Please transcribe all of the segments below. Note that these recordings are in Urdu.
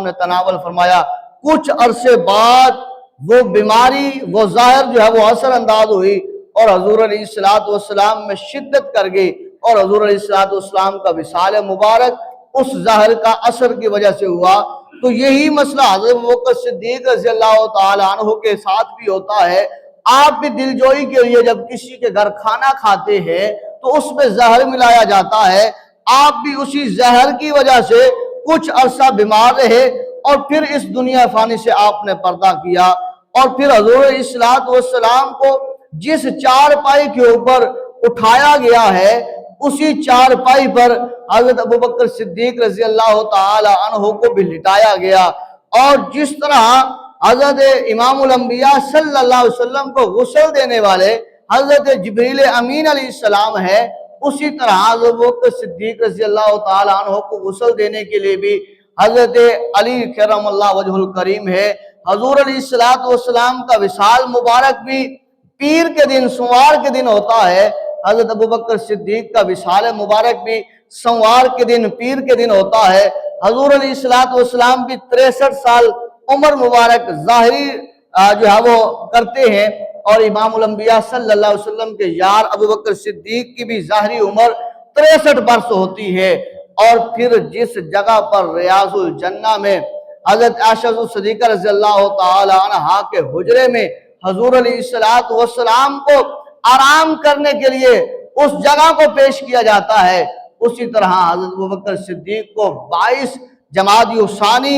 نے تناول فرمایا۔ کچھ عرصے بعد وہ بیماری، وہ ظاہر جو ہے وہ اثر انداز ہوئی اور حضور علیہ السلام میں شدت کر گئی، اور حضور علیہ السلام کا وصال مبارک اس ظاہر کا اثر کی وجہ سے ہوا۔ تو یہی مسئلہ حضرت ابوبکر صدیق رضی اللہ تعالی عنہ کے ساتھ بھی ہوتا ہے۔ آپ بھی دل جوئی کے لیے جب کسی کے گھر کھانا کھاتے ہیں تو اس میں زہر ملایا جاتا ہے، آپ بھی اسی زہر کی وجہ سے کچھ عرصہ بیمار رہے اور پھر اس دنیا فانی سے آپ نے پردہ کیا، اور پھر حضور علیہ السلام کو جس چارپائی کے اوپر اٹھایا گیا ہے اسی چارپائی پر حضرت ابوبکر صدیق رضی اللہ تعالی عنہ کو بھی لٹایا گیا، اور جس طرح حضرت امام الانبیاء صلی اللہ علیہ وسلم کو غسل دینے والے حضرت جبریل امین علیہ السلام ہے، اسی طرح حضرت ابوبکر صدیق رضی اللہ تعالی عنہ کو غسل دینے کے لیے بھی حضرت علی کرم اللہ وجہ الکریم ہے۔ حضور علیہ السلام کا وصال مبارک بھی پیر کے دن، سوار کے دن ہوتا ہے، حضرت ابوبکر صدیق کا وصال مبارک بھی سوار کے دن، پیر کے دن ہوتا ہے۔ حضور علیہ السلام بھی 63 سال عمر مبارک ظاہری جو ہے وہ کرتے ہیں، اور امام الانبیاء صلی اللہ علیہ وسلم کے یار ابوبکر صدیق کی بھی ظاہری عمر 63 برس ہوتی ہے۔ اور پھر جس جگہ پر ریاض الجنہ میں حضرت عائشہ صدیقہ رضی اللہ تعالی عنہا کے حجرے میں حضور علیہ السلام کو آرام کرنے کے لیے اس جگہ کو پیش کیا جاتا ہے، اسی طرح حضرت ابوبکر صدیق کو 22 جمادی الثانی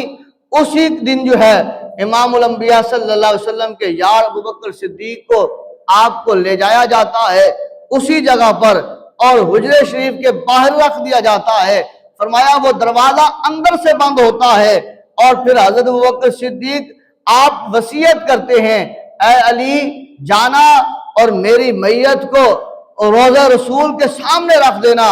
اسی دن جو ہے امام الانبیاء صلی اللہ علیہ وسلم کے یار ابوبکر صدیق کو آپ کو لے جایا جاتا ہے اسی جگہ پر، اور حجرے شریف کے باہر رکھ دیا جاتا ہے۔ فرمایا وہ دروازہ اندر سے بند ہوتا ہے، اور پھر حضرت ابوبکر صدیق آپ وصیت کرتے ہیں، اے علی جانا اور میری میت کو روضہ رسول کے سامنے رکھ دینا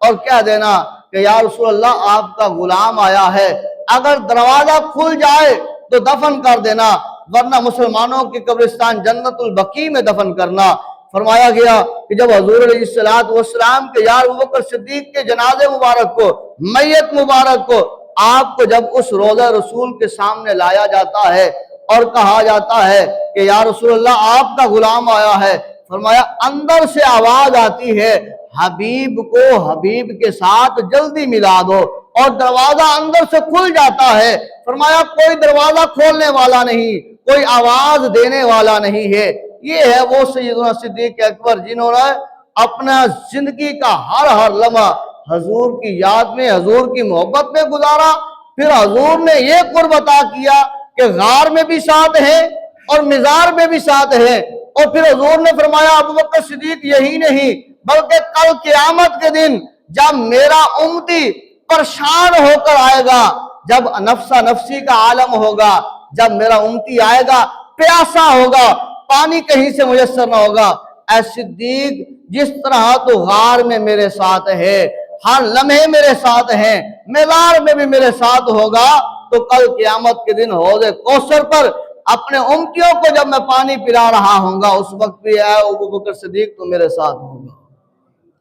اور کہہ دینا کہ یا رسول اللہ آپ کا غلام آیا ہے، اگر دروازہ کھل جائے تو دفن کر دینا، ورنہ مسلمانوں کی قبرستان جنت البقیع میں دفن کرنا۔ فرمایا گیا کہ جب حضور علیہ السلام کے یار ابوبکر صدیق کے جنازے مبارک کو، میت مبارک کو آپ کو جب اس روضہ رسول کے سامنے لایا جاتا ہے اور کہا جاتا ہے کہ یا رسول اللہ آپ کا غلام آیا ہے، فرمایا اندر سے آواز آتی ہے حبیب کو حبیب کے ساتھ جلدی ملا دو، اور دروازہ اندر سے کھل جاتا ہے۔ فرمایا کوئی دروازہ کھولنے والا نہیں، کوئی آواز دینے والا نہیں ہے۔ یہ ہے وہ سیدنا صدیق اکبر جنہوں نے اپنا زندگی کا ہر لمحہ حضور کی یاد میں، حضور کی محبت میں گزارا۔ پھر حضور نے یہ قرب عطا کیا کہ غار میں بھی ساتھ ہیں اور مزار میں بھی ساتھ ہیں، اور پھر حضور نے فرمایا ابوبکر صدیق یہی نہیں بلکہ کل قیامت کے دن جب میرا امتی پریشان ہو کر آئے گا، جب نفسا نفسی کا عالم ہوگا، جب میرا امتی آئے گا پیاسا ہوگا، پانی کہیں سے میسر نہ ہوگا، اے صدیق جس طرح تو غار میں میرے ساتھ ہے، ہر لمحے میرے ساتھ ہیں، مزار میں بھی میرے ساتھ ہوگا، تو کل قیامت کے دن حوض کوثر پر اپنے امتیوں کو جب میں پانی پلا رہا ہوں گا اس وقت بھی اے ابوبکر صدیق تو میرے ساتھ ہوگا۔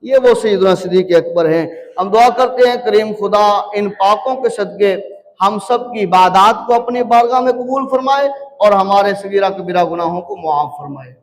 یہ وہ سیدنا صدیق اکبر ہیں۔ ہم دعا کرتے ہیں کریم خدا ان پاکوں کے صدقے ہم سب کی عبادات کو اپنی بارگاہ میں قبول فرمائے اور ہمارے صغیرہ کبیرہ گناہوں کو معاف فرمائے۔